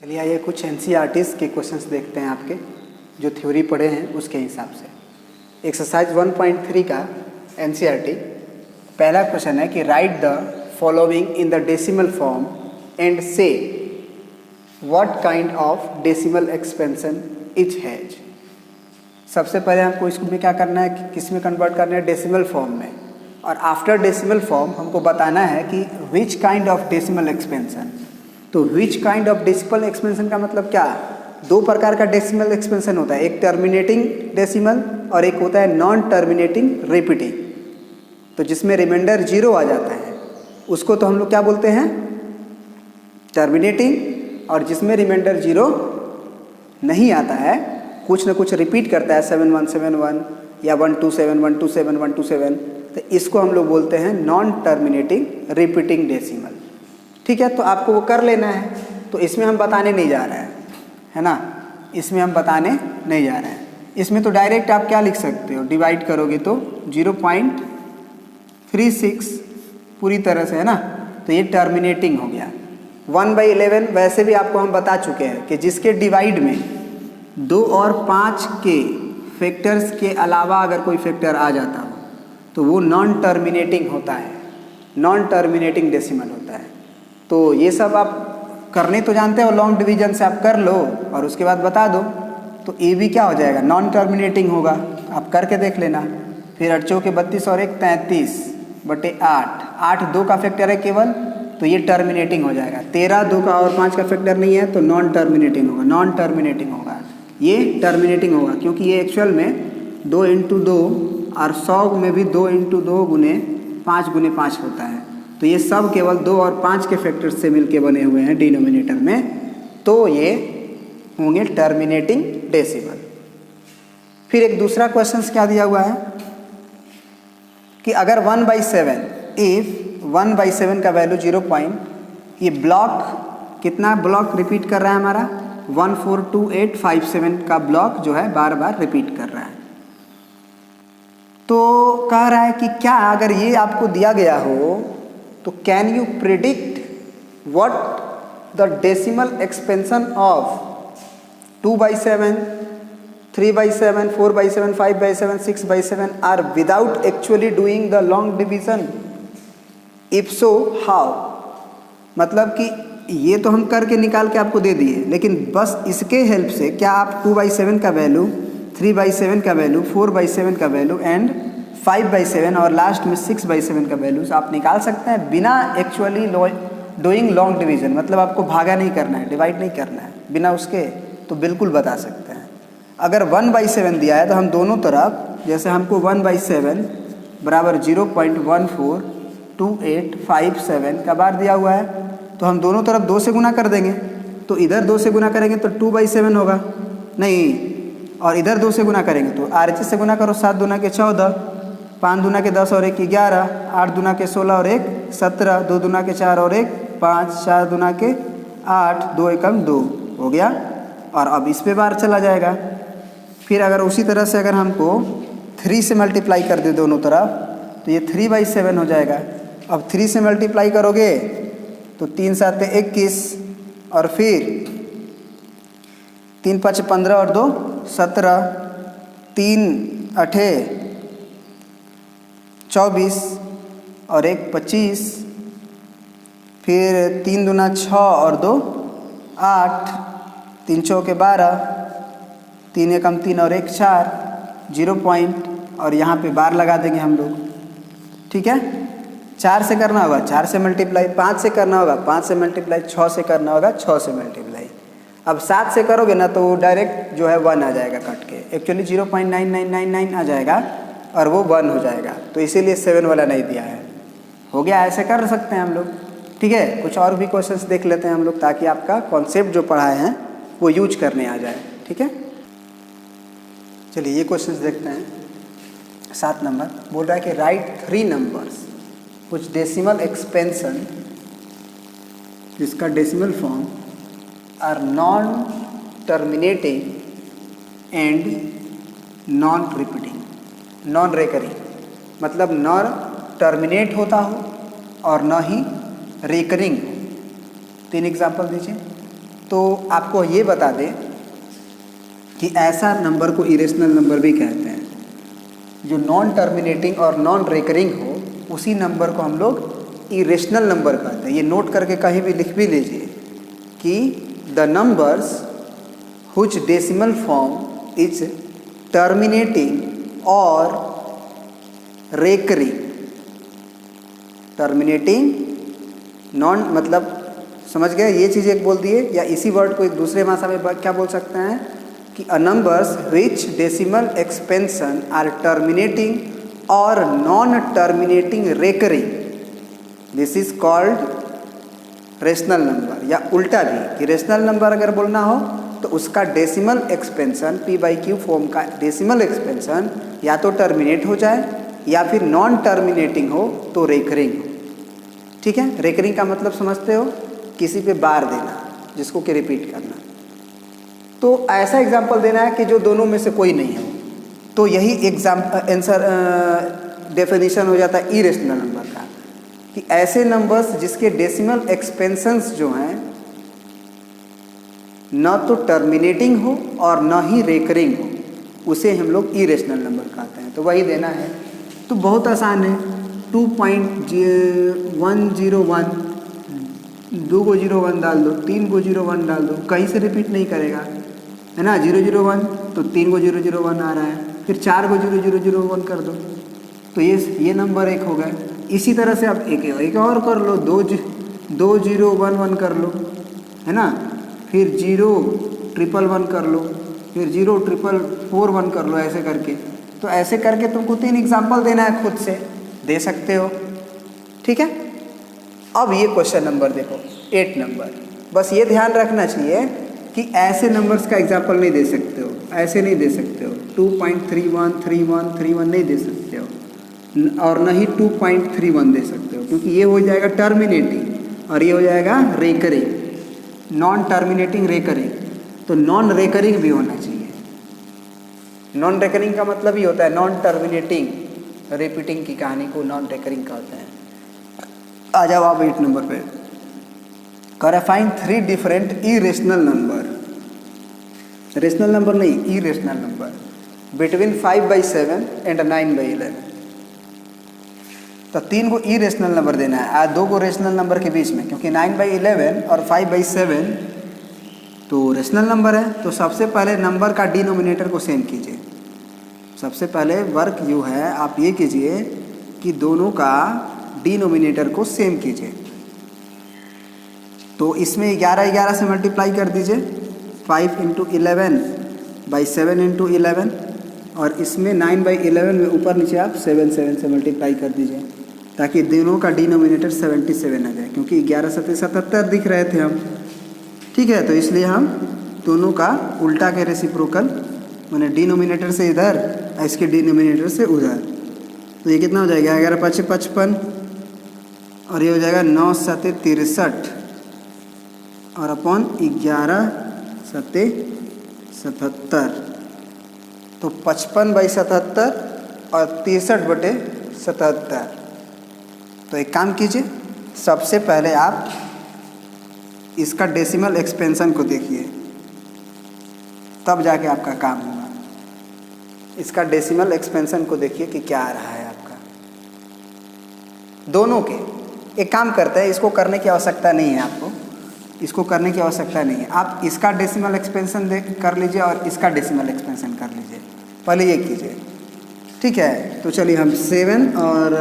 चलिए आइए कुछ एनसीईआरटीज़ के क्वेश्चंस देखते हैं आपके जो थ्योरी पढ़े हैं उसके हिसाब से। एक्सरसाइज 1.3 का एनसीईआरटी पहला क्वेश्चन है कि write the following in the decimal form and say what kind of decimal expansion each has. सबसे पहले हमको इसमें क्या करना है, किस में कन्वर्ट करना है, डेसिमल फॉर्म में। और आफ्टर डेसिमल फॉर्म हमको बताना है कि which kind of decimal expansion. तो which kind of decimal expansion का मतलब क्या, दो प्रकार का डेसिमल एक्सपेंशन होता है, एक टर्मिनेटिंग डेसिमल और एक होता है नॉन टर्मिनेटिंग रिपीटिंग। तो जिसमें रिमाइंडर 0 आ जाता है उसको तो हम लोग क्या बोलते हैं, टर्मिनेटिंग। और जिसमें रिमाइंडर 0 नहीं आता है, कुछ ना कुछ रिपीट करता है 7171 या 127 127 127, तो इसको हम लोग बोलते हैं नॉन टर्मिनेटिंग रिपीटिंग डेसिमल। ठीक है, तो आपको वो कर लेना है। तो इसमें हम बताने नहीं जा रहे हैं, है ना, इसमें हम बताने नहीं जा रहे हैं। इसमें तो डायरेक्ट आप क्या लिख सकते हो, डिवाइड करोगे तो 0.36 पूरी तरह से, है ना, तो ये टर्मिनेटिंग हो गया। 1/11 वैसे भी आपको हम बता चुके हैं कि जिसके डिवाइड में 2 और 5 के फैक्टर्स के अलावा अगर कोई फैक्टर आ जाता हो तो वो नॉन टर्मिनेटिंग होता है, नॉन टर्मिनेटिंग डेसिमल होता है। तो ये सब आप करने तो जानते हो, लॉन्ग डिवीजन से आप कर लो और उसके बाद बता दो, तो ए भी क्या हो जाएगा, नॉन टर्मिनेटिंग होगा। आप करके देख लेना। फिर 8 चौके 32 और 1 33/8, 8 2 का फैक्टर है केवल, तो ये टर्मिनेटिंग हो जाएगा। 13 2 का और 5 का फैक्टर नहीं है तो नॉन टर्मिनेटिंग होगा, नॉन टर्मिनेटिंग होगा, ये टर्मिनेटिंग होगा। क्योंकि ये एक्चुअल में 2 × 2 और 100 में भी 2 × 2 गुने 5 गुने 5 होता है। तो ये सब केवल 2 और 5 के फैक्टर से मिलके बने हुए हैं डिनोमिनेटर में, तो ये होंगे टर्मिनेटिंग डेसिमल। फिर एक दूसरा क्वेश्चन क्या दिया हुआ है कि अगर 1/7, इफ 1/7 का वैल्यू 0 ये ब्लॉक कितना ब्लॉक रिपीट कर रहा है हमारा, 142857 का ब्लॉक जो है बार बार रिपीट कर रहा है। तो कह रहा है कि क्या अगर ये आपको दिया गया हो तो can you predict what the decimal expansion of 2/7, 3/7, 4/7, 5/7, 6/7 are without actually doing the long division, if so how. मतलब कि ये तो हम करके निकाल के आपको दे दिए, लेकिन बस इसके हेल्प से क्या आप 2/7 का वैल्यू, 3/7 का वैल्यू, 4/7 का वैल्यू एंड 5/7 और लास्ट में 6/7 का वैल्यूज आप निकाल सकते हैं बिना एक्चुअली डूइंग लॉन्ग डिवीजन। मतलब आपको भागा नहीं करना है, डिवाइड नहीं करना है, बिना उसके तो बिल्कुल बता सकते हैं। अगर 1/7 दिया है तो हम दोनों तरफ, जैसे हमको 1/7 बराबर 0.142857 का बार दिया हुआ है, तो हम दोनों तरफ 2 से गुना कर देंगे। तो इधर 2 से गुना करेंगे तो 2/7 होगा, नहीं, और इधर 2 से गुना करेंगे तो RHS से गुना करो, 7 दूना के 14, 5 दूना के 10 और 1 11, 8 दूना के 16 और 1 17, 2 दूना के 4 और 1 5, 4 दूना के 8, 2 एकम 2 हो गया। और अब इस पे बार चला जाएगा। फिर अगर उसी तरह से अगर हमको 3 से मल्टीप्लाई कर दे दोनों तरफ तो ये 3/7 हो जाएगा। अब 3 से मल्टीप्लाई करोगे तो 3 7 21 और फिर 3 5 15 और 2 17, 3 8 24 और 1 25, फिर 3 दूना 6 और 2 8, 3 चौके 12, 3 एकम 3 और 1 4, 0 पॉइंट और यहाँ पे बार लगा देंगे हम लोग। ठीक है, 4 से करना होगा 4 से मल्टीप्लाई, 5 से करना होगा 5 से मल्टीप्लाई, 6 से करना होगा 6 से मल्टीप्लाई। अब 7 से करोगे ना तो डायरेक्ट जो है 1 आ जाएगा कट के, एक्चुअली 0.9999 आ जाएगा और वो 1 हो जाएगा, तो इसीलिए 7 वाला नहीं दिया है। हो गया, ऐसे कर सकते हैं हम लोग। ठीक है, कुछ और भी क्वेश्चंस देख लेते हैं हम लोग ताकि आपका कॉन्सेप्ट जो पढ़ाए हैं वो यूज करने आ जाए। ठीक है, चलिए ये क्वेश्चंस देखते हैं। 7 नंबर बोल रहा है कि राइट 3 नंबर्स कुछ डेसिमल एक्सपेंशन जिसका decimal form are non terminating and non repeating, non recurring, मतलब न टर्मिनेट होता हो और न ही रेकरिंग। 3 एग्जाम्पल दीजिए। तो आपको ये बता दें कि ऐसा नंबर को इरेशनल नंबर भी कहते हैं। जो नॉन टर्मिनेटिंग और नॉन रेकरिंग हो उसी नंबर को हम लोग इरेशनल नंबर कहते हैं। ये नोट करके कहीं भी लिख भी लीजिए कि the numbers हुच decimal form is terminating और रेकरिंग। टर्मिनेटिंग नॉन मतलब समझ गए, ये चीज़ एक बोल दिए, या इसी वर्ड को एक दूसरे भाषा में क्या बोल सकते हैं कि a numbers which decimal expansion are terminating और non terminating recurring, this is called rational number. या उल्टा भी कि रेशनल नंबर अगर बोलना हो तो उसका डेसिमल एक्सपेंशन p/q फॉर्म का डेसिमल एक्सपेंशन या तो टर्मिनेट हो जाए या फिर नॉन टर्मिनेटिंग हो तो रेकरिंग हो। ठीक है, रेकरिंग का मतलब समझते हो, किसी पे बार देना, जिसको कि रिपीट करना। तो ऐसा एग्जाम्पल देना है कि जो दोनों में से कोई नहीं हो, तो यही आंसर डेफिनेशन हो जाता है इरेशनल नंबर का, कि ऐसे नंबर्स जिसके डेसिमल एक्सपेंशंस जो हैं न तो टर्मिनेटिंग हो और न ही रेकरिंग हो, उसे हम लोग इरेशनल नंबर कहते हैं। तो वही देना है। तो बहुत आसान है, 2.101, 2 को 01 डाल दो, 3 को 01 डाल दो, कहीं से रिपीट नहीं करेगा, है ना। 001 तो 3 को 001 आ रहा है, फिर 4 को 0001 कर दो, तो ये नंबर एक हो गए। इसी तरह से आप एक और कर लो, 2011 कर लो, है ना, फिर 0111 कर लो, फिर 0441 कर लो, ऐसे करके। तो ऐसे करके तुमको 3 एग्जाम्पल देना है, खुद से दे सकते हो। ठीक है, अब ये क्वेश्चन नंबर देखो, 8 नंबर। बस ये ध्यान रखना चाहिए कि ऐसे नंबर्स का एग्जाम्पल नहीं दे सकते हो, ऐसे नहीं दे सकते हो। 2.313131 नहीं दे सकते हो, और न ही 2.31 दे सकते हो, क्योंकि ये हो जाएगा टर्मिनेटिंग और ये हो जाएगा रेकरिंग, नॉन टर्मिनेटिंग रेकरिंग। तो नॉन रेकरिंग भी होना चाहिए। नॉन रेकरिंग का मतलब ही होता है नॉन टर्मिनेटिंग, रिपीटिंग की कहानी को नॉन रेकरिंग कहते हैं। आ जाओ आप 8 नंबर पे। कर find 3 different irrational number, rational number नहीं, इरेशनल नंबर बिटवीन 5/7 एंड 9/11। तो 3 को इरेशनल नंबर देना है और 2 को रेशनल नंबर के बीच में, क्योंकि 9/11 और 5/7 तो रेशनल नंबर है। तो सबसे पहले नंबर का डिनोमिनेटर को सेम कीजिए। सबसे पहले वर्क जो है आप ये कीजिए कि दोनों का डिनोमिनेटर को सेम कीजिए। तो इसमें 11 से मल्टीप्लाई कर दीजिए, 5 × 11/7 × 11, और इसमें 9/11 में ऊपर नीचे आप 7 से मल्टीप्लाई कर दीजिए, ताकि दोनों का डिनोमिनेटर 77 आ जाए, क्योंकि 11 7 77 दिख रहे थे हम। ठीक है, तो इसलिए हम दोनों का उल्टा के रेसिप्रोकल, मैंने डिनोमिनेटर से इधर, इसके डिनोमिनेटर से उधर। तो ये कितना हो जाएगा, 11 × 5 = 55, और ये हो जाएगा 9 × 7 = 63, और अपॉन 11 × 7 = 77। तो 55/77 और 63/77। तो एक काम कीजिए, सबसे पहले आप इसका डेसिमल एक्सपेंशन को देखिए, तब जाके आपका काम होगा। इसका डेसिमल एक्सपेंशन को देखिए कि क्या आ रहा है आपका दोनों के। एक काम करते हैं, इसको करने की आवश्यकता नहीं है आपको, इसको करने की आवश्यकता नहीं है। आप इसका डेसिमल एक्सपेंशन कर लीजिए और इसका डेसिमल एक्सपेंशन कर लीजिए, पहले ये कीजिए। ठीक है, तो चलिए हम 7 और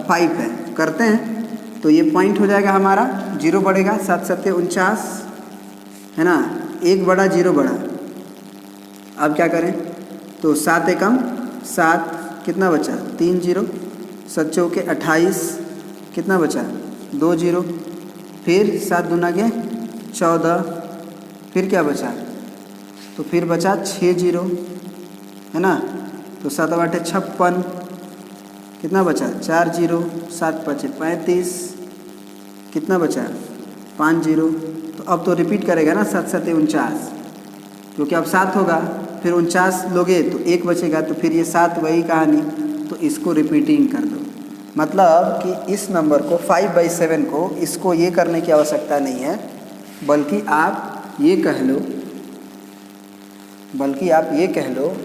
5 है करते हैं। तो ये पॉइंट हो जाएगा हमारा, 0 बढ़ेगा, 7 × 7 = 49, है ना, 1 बढ़ा 0 बढ़ा। अब क्या करें, तो 7 × 7 कितना बचा, 3 0, 7 × 4 = 28, कितना बचा, 2 0, फिर 7 दूना के 14, फिर क्या बचा, तो फिर बचा 6 0, है ना। तो 7 × 8 = 56, कितना बचा, 4 0, 7 × 5 = 35, कितना बचा, 5 0। तो अब तो रिपीट करेगा ना, 7 × 7 = 49, क्योंकि अब 7 होगा, फिर 49 लोगे तो 1 बचेगा, तो फिर ये 7 वही कहानी, तो इसको रिपीटिंग कर दो। मतलब कि इस नंबर को 5/7 को इसको ये करने की आवश्यकता नहीं है, बल्कि आप ये कह लो, बल्कि आप ये कह लो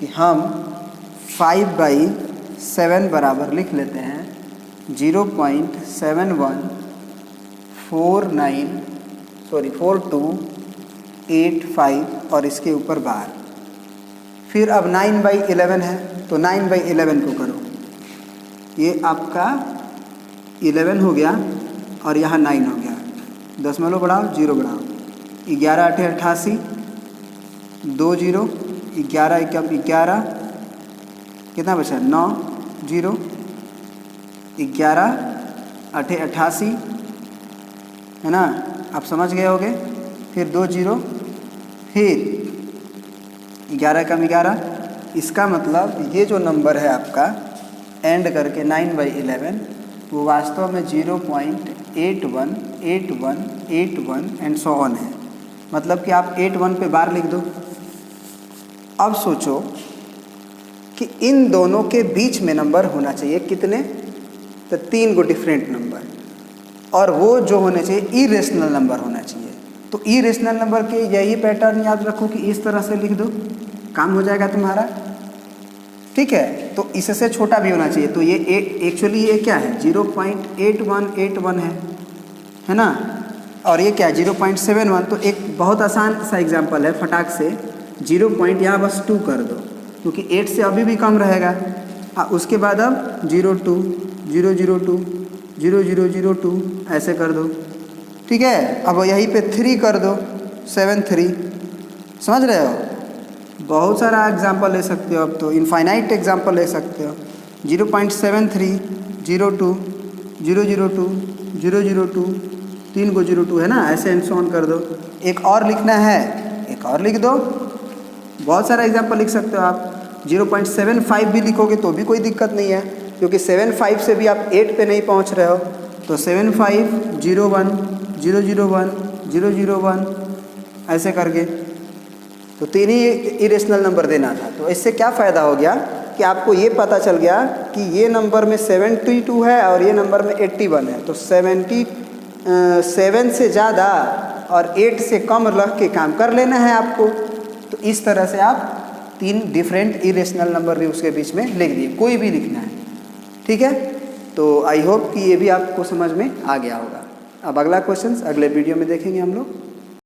कि हम 5/7 बराबर लिख लेते हैं 0.4285 और इसके ऊपर बार। फिर अब 9/11 है तो 9/11 को करो, ये आपका 11 हो गया और यहाँ 9 हो गया, दशमलव बढ़ाओ, 0 बढ़ाओ, 11 8 88, 2 0, 11 11, कितना बचा, 9 0, 11 8 88, है ना, आप समझ गए होगे। फिर 2 0, फिर 11 कम 11, इसका मतलब ये जो नंबर है आपका एंड करके 9/11 वो वास्तव में 0.818181 एंड सो ऑन है। मतलब कि आप 81 पे बार लिख दो। अब सोचो कि इन दोनों के बीच में नंबर होना चाहिए कितने, तो 3 गो डिफरेंट नंबर, और वो जो होने चाहिए इरेशनल नंबर होना चाहिए। तो इरेशनल नंबर के यही पैटर्न याद रखो कि इस तरह से लिख दो, काम हो जाएगा तुम्हारा, ठीक है। तो इससे छोटा भी होना चाहिए, तो ये एक्चुअली ये क्या है 0.8181 है ना, और ये क्या है 0.71। तो एक बहुत आसान सा एग्जांपल है, फटाक से 0. यहाँ बस 2 कर दो क्योंकि 8 से अभी भी कम रहेगा। उसके बाद अब 02 002 0002 ऐसे कर दो, ठीक है। अब यहीं पे 3 कर दो 73, समझ रहे हो। बहुत सारा एग्जांपल ले सकते हो, अब तो इनफाइनाइट एग्जांपल ले सकते हो। 0.73 02 002 002 3 को 02 है ना, ऐसे एंड सो ऑन कर दो। एक और लिखना है, एक और लिख दो, बहुत सारा एग्जांपल लिख सकते हो आप। 0.75 भी लिखोगे तो भी कोई दिक्कत नहीं है, क्योंकि 75 से भी आप 8 पे नहीं पहुंच रहे हो। तो 75 01 001 001 ऐसे करके, तो 3 ही इरेशनल नंबर देना था। तो इससे क्या फ़ायदा हो गया कि आपको ये पता चल गया कि ये नंबर में 72 है और ये नंबर में 81 है। तो 77 से ज़्यादा और 8 से कम रख के काम कर लेना है आपको। तो इस तरह से आप 3 डिफरेंट इरेशनल नंबर भी उसके बीच में लिख दिए, कोई भी लिखना है, ठीक है। तो आई होप कि ये भी आपको समझ में आ गया होगा। अब अगला क्वेश्चन अगले वीडियो में देखेंगे हम लोग।